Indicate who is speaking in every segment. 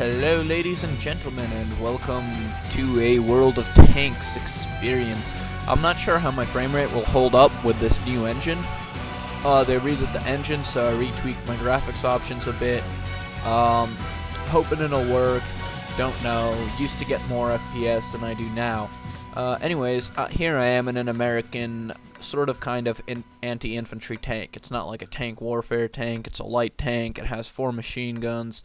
Speaker 1: Hello ladies and gentlemen, and welcome to a World of Tanks experience. I'm not sure how my frame rate will hold up with this new engine. They redid the engine, so I retweaked my graphics options a bit. Hoping it'll work, don't know. Used to get more FPS than I do now. Anyways, here I am in an American sort of kind of anti-infantry tank. It's not like a tank warfare tank, it's a light tank, it has 4 machine guns.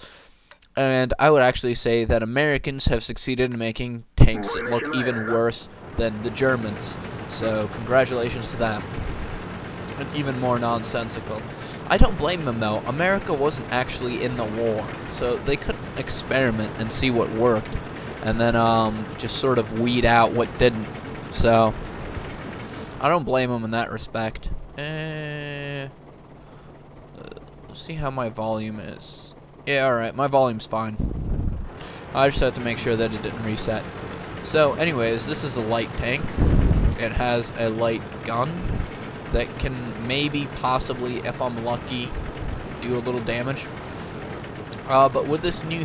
Speaker 1: And I would actually say that Americans have succeeded in making tanks that look even worse than the Germans. So, congratulations to them. And even more nonsensical. I don't blame them though. America wasn't actually in the war, so they couldn't experiment and see what worked. And then, just sort of weed out what didn't. So, I don't blame them in that respect. Let's see how my volume is. Yeah, alright, my volume's fine. I just have to make sure that it didn't reset. So, anyways, this is a light tank. It has a light gun that can maybe, possibly, if I'm lucky, do a little damage. But with this new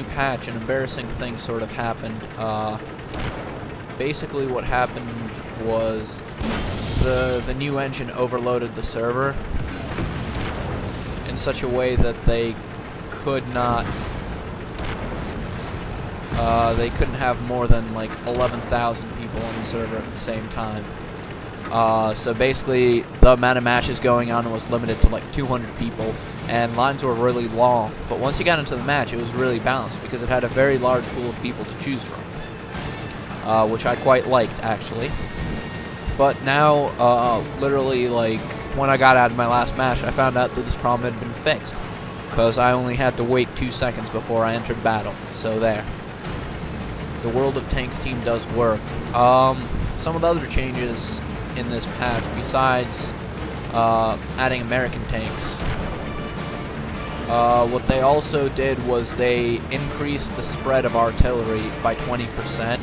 Speaker 1: patch, an embarrassing thing sort of happened. Basically, what happened was the new engine overloaded the server in such a way that they couldn't have more than like 11,000 people on the server at the same time. So basically, the amount of matches going on was limited to like 200 people, and lines were really long. But once you got into the match, it was really balanced because it had a very large pool of people to choose from, which I quite liked actually. But now, literally, like when I got out of my last match, I found out that this problem had been fixed, because I only had to wait 2 seconds before I entered battle. So there. The World of Tanks team does work. Some of the other changes in this patch, besides adding American tanks, what they also did was they increased the spread of artillery by 20%.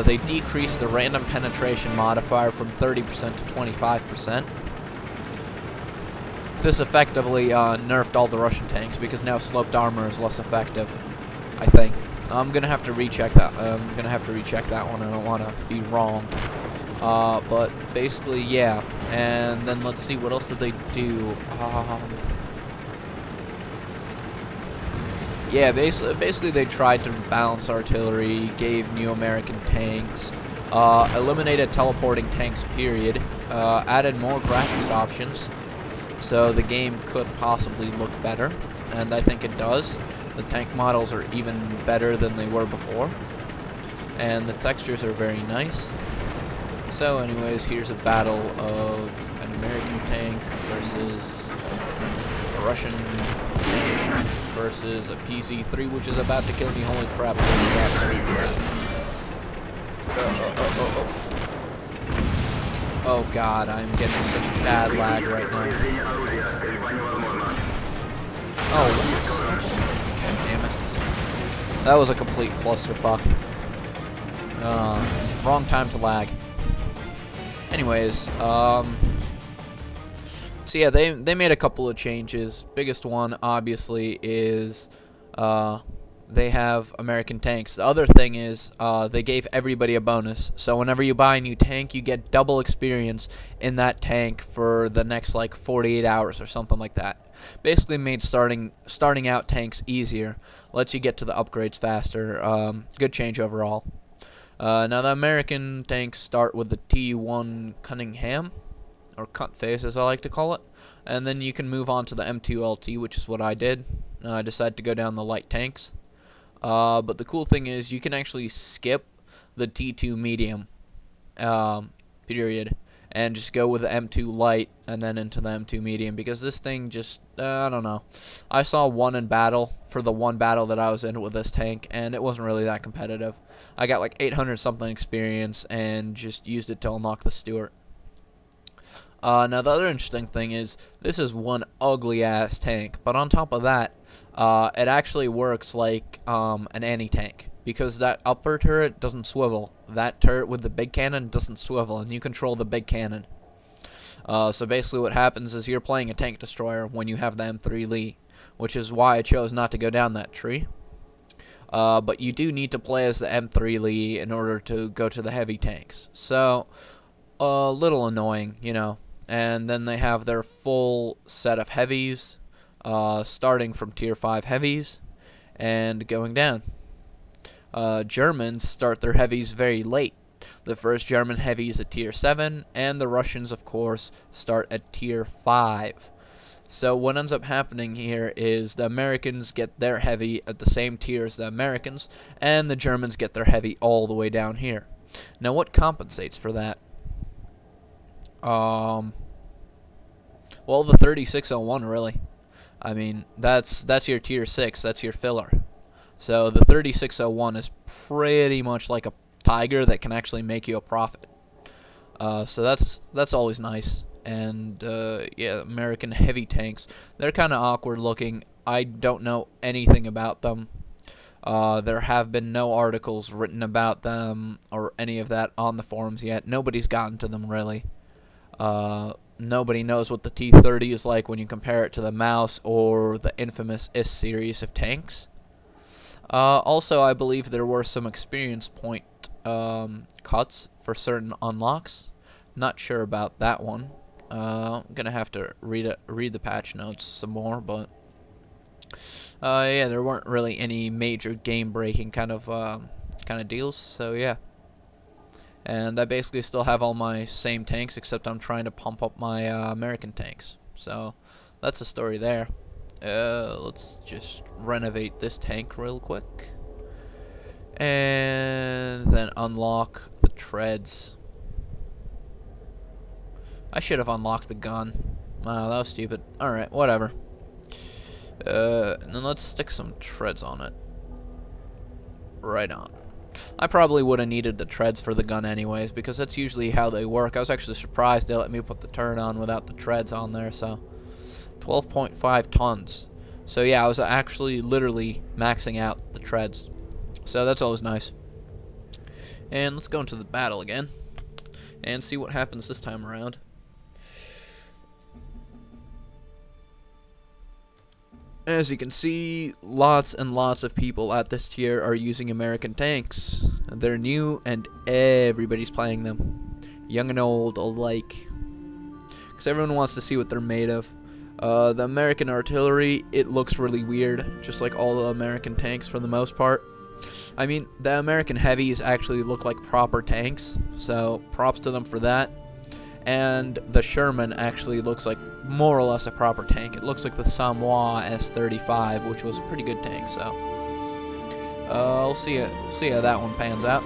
Speaker 1: They decreased the random penetration modifier from 30% to 25%. This effectively nerfed all the Russian tanks because now sloped armor is less effective, I think. I'm gonna have to recheck that. One. I don't want to be wrong. But basically, yeah. And then let's see, what else did they do? Yeah, basically they tried to balance artillery, gave new American tanks, eliminated teleporting tanks, period, added more graphics options, so the game could possibly look better, and I think it does. The tank models are even better than they were before, and the textures are very nice. So anyways, here's a battle of an American tank versus a Russian tank versus a PZ-3, which is about to kill me. Holy crap, holy crap, holy crap. Oh god, I'm getting such bad lag right now. Oh, god damn it. That was a complete clusterfuck. Wrong time to lag. Anyways, so yeah, they made a couple of changes. Biggest one, obviously, is they have American tanks. The other thing is they gave everybody a bonus. So whenever you buy a new tank, you get double experience in that tank for the next like 48 hours or something like that. Basically made starting out tanks easier. Lets you get to the upgrades faster. Good change overall. Now the American tanks start with the T1 Cunningham, or Cutface as I like to call it, and then you can move on to the M2LT, which is what I did. I decided to go down the light tanks. But the cool thing is you can actually skip the T2 medium, period, and just go with the M2 light and then into the M2 medium, because this thing just, I don't know. I saw one in battle for the one battle that I was in with this tank, and it wasn't really that competitive. I got like 800 something experience and just used it to unlock the Stuart. Now the other interesting thing is this is one ugly ass tank, but on top of that, it actually works like an anti-tank, because that upper turret doesn't swivel. That turret with the big cannon doesn't swivel, and you control the big cannon. So basically what happens is you're playing a tank destroyer when you have the M3 Lee, which is why I chose not to go down that tree. but you do need to play as the M3 Lee in order to go to the heavy tanks. So, a little annoying, you know. And then they have their full set of heavies, starting from tier 5 heavies and going down. Germans start their heavies very late. The first German heavy is at tier 7, and the Russians, of course, start at tier 5. So what ends up happening here is the Americans get their heavy at the same tier as the Americans, and the Germans get their heavy all the way down here. Now what compensates for that? Well, the 3601, really. I mean, that's your tier 6, that's your filler. So the 3601 is pretty much like a Tiger that can actually make you a profit. So that's always nice. And yeah, American heavy tanks, they're kind of awkward looking. I don't know anything about them. There have been no articles written about them or any of that on the forums yet. Nobody's gotten to them really. Nobody knows what the T-30 is like when you compare it to the Maus or the infamous IS series of tanks. Also, I believe there were some experience point cuts for certain unlocks. Not sure about that one. I'm gonna have to read the patch notes some more, but yeah, there weren't really any major game-breaking kind of deals. So yeah, and I basically still have all my same tanks, except I'm trying to pump up my American tanks. So that's the story there. Let's just renovate this tank real quick, and then unlock the treads. I should have unlocked the gun. Wow, that was stupid. Alright, whatever. And then let's stick some treads on it. Right on. I probably would have needed the treads for the gun anyways, because that's usually how they work. I was actually surprised they let me put the turn on without the treads on there, so 12.5 tons. So yeah, I was actually literally maxing out the treads. So that's always nice. And let's go into the battle again and see what happens this time around. As you can see, lots and lots of people at this tier are using American tanks. They're new and everybody's playing them, young and old alike, because everyone wants to see what they're made of. The American artillery, it looks really weird, just like all the American tanks for the most part. I mean, the American heavies actually look like proper tanks, so props to them for that. And the Sherman actually looks like more or less a proper tank. It looks like the Samoa S35, which was a pretty good tank, so we'll see how that one pans out.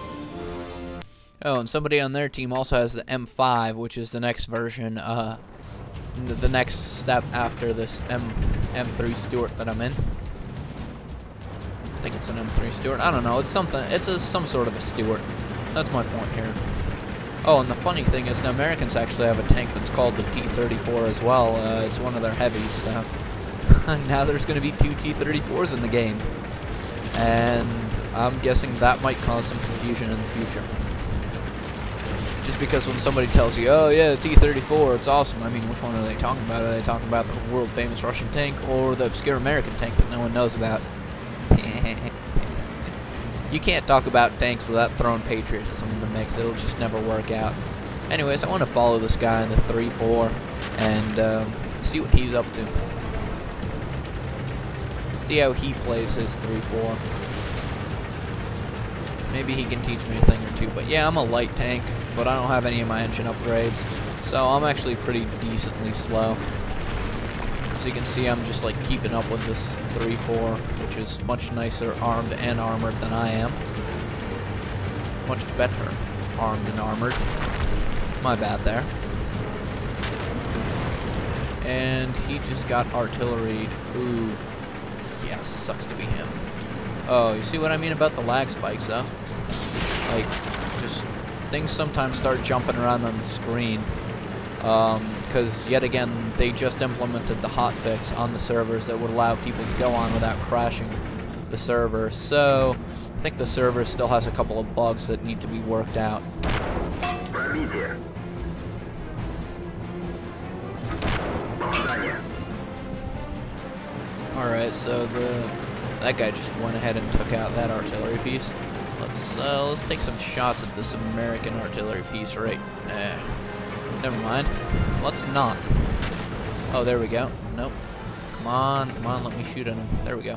Speaker 1: Oh, and somebody on their team also has the M5, which is the next version, the next step after this M3 Stuart that I'm in. I think it's an M3 Stuart. I don't know. It's something. It's some sort of a Stuart. That's my point here. Oh, and the funny thing is the Americans actually have a tank that's called the T-34 as well. It's one of their heavies, so now there's going to be 2 T-34s in the game. And I'm guessing that might cause some confusion in the future. Just because when somebody tells you, oh yeah, the T-34, it's awesome, I mean, which one are they talking about? Are they talking about the world-famous Russian tank or the obscure American tank that no one knows about? You can't talk about tanks without throwing patriotism in the mix. It'll just never work out. Anyways, I want to follow this guy in the 3-4 and see what he's up to. See how he plays his 3-4. Maybe he can teach me a thing or two. But yeah, I'm a light tank, but I don't have any of my engine upgrades. So I'm actually pretty decently slow. As you can see, I'm just like keeping up with this 3-4, which is much nicer armed and armored than I am. Much better armed and armored. My bad there. And he just got artilleried. Ooh. Yeah, sucks to be him. Oh, you see what I mean about the lag spikes, though? Like, just things sometimes start jumping around on the screen. Because yet again, they just implemented the hotfix on the servers that would allow people to go on without crashing the server. So I think the server still has a couple of bugs that need to be worked out. Alright, so the That guy just went ahead and took out that artillery piece. Let's take some shots at this American artillery piece right. Never mind. Let's not. Oh, there we go. Nope. Come on, let me shoot at him. There we go.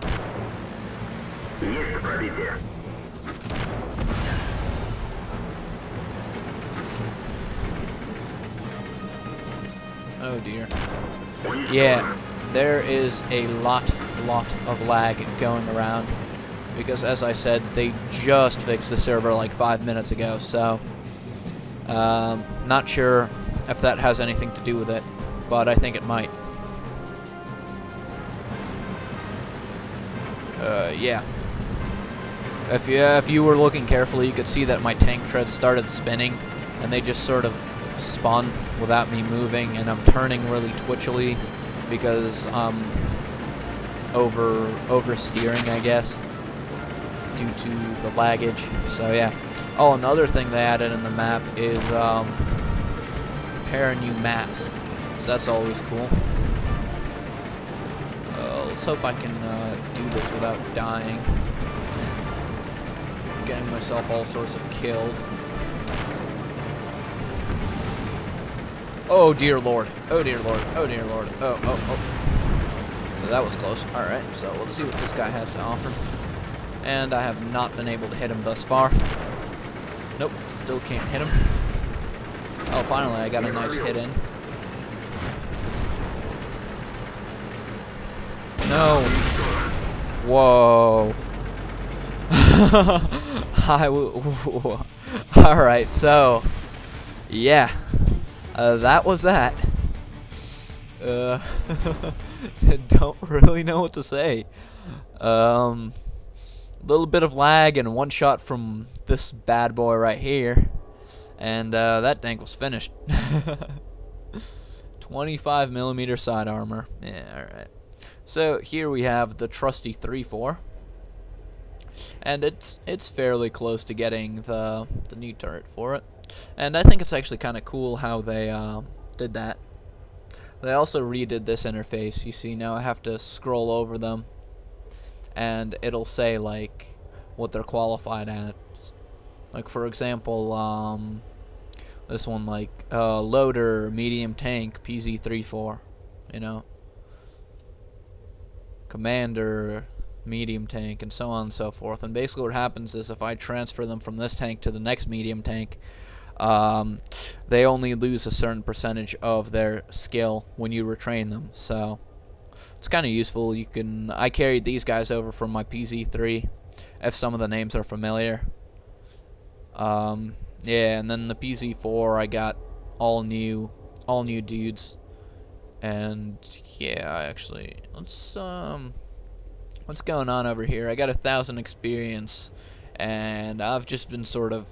Speaker 1: Oh dear. Yeah, there is a lot of lag going around because, as I said, they just fixed the server like 5 minutes ago, so not sure if that has anything to do with it, but I think it might. Yeah. If you were looking carefully, you could see that my tank treads started spinning, and they just sort of spun without me moving, and I'm turning really twitchily because I'm oversteering, I guess, due to the laggage. So yeah. Oh, another thing they added in the map is a pair of new maps. So that's always cool. Let's hope I can do this without dying. Getting myself all sorts of killed. Oh dear lord. Oh dear lord. Oh dear lord. Oh. So that was close. Alright, so let's see what this guy has to offer. And I have not been able to hit him thus far. Nope, still can't hit him. Oh, finally I got a nice hit in. No. Whoa. Alright, so yeah. That was that. Don't really know what to say. Little bit of lag and one shot from this bad boy right here, and that tank was finished. 25mm side armor. Yeah, alright. So here we have the trusty 3-4. And it's fairly close to getting the new turret for it. And I think it's actually kind of cool how they did that. They also redid this interface. You see, now I have to scroll over them, and it'll say like what they're qualified at. Like for example, this one, like loader, medium tank, PZ-34. You know, commander, medium tank, and so on and so forth. And basically what happens is if I transfer them from this tank to the next medium tank, they only lose a certain percentage of their skill when you retrain them. So it's kind of useful. I carried these guys over from my PZ-3, if some of the names are familiar. Yeah, and then the PZ-4 I got all new dudes. And yeah, actually, what's going on over here? I got 1,000 experience, and I've just been sort of,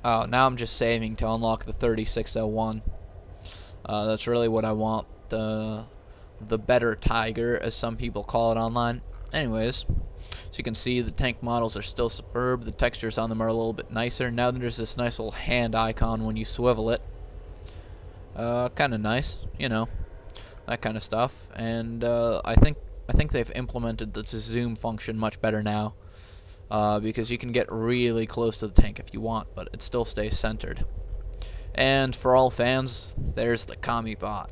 Speaker 1: oh, now I'm just saving to unlock the 3601. That's really what I want, the better Tiger, as some people call it online. Anyways, so you can see the tank models are still superb. The textures on them are a little bit nicer. Now there's this nice little hand icon when you swivel it. Kind of nice, you know, that kind of stuff. And I think they've implemented the zoom function much better now, because you can get really close to the tank if you want, but it still stays centered. And for all fans, there's the commie bot.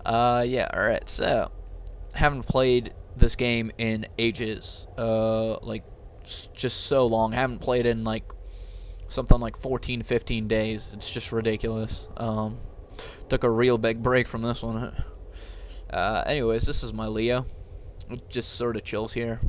Speaker 1: Yeah, alright, so haven't played this game in ages, like just so long. Haven't played in like something like 14-15 days. It's just ridiculous. Took a real big break from this one. Anyways, this is my Leo. It just sort of chills here.